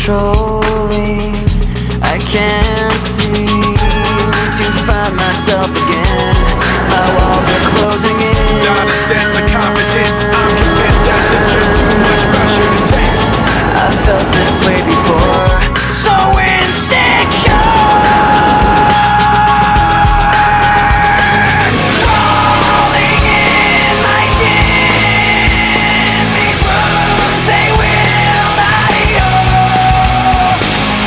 controlling. I can't seem to find myself again. My walls are closing in. Not a sense of confidence. I'm convinced that there's just too much pressure to take. I felt this way before. So insecure. Crawling in my skin. These wounds, they will not heal.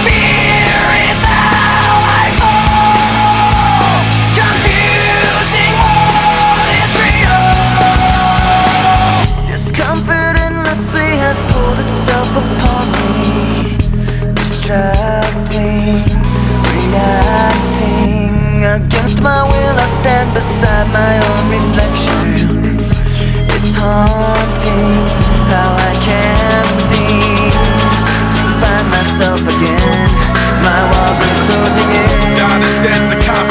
Fear is how I fall. Confusing what is real. Discomfort endlessly has pulled itself upon me. Distracting, reacting. Against my will I stand beside my own reflection. It's haunting how I can't seem to find myself again. My walls are closing in. Not a sense of confidence.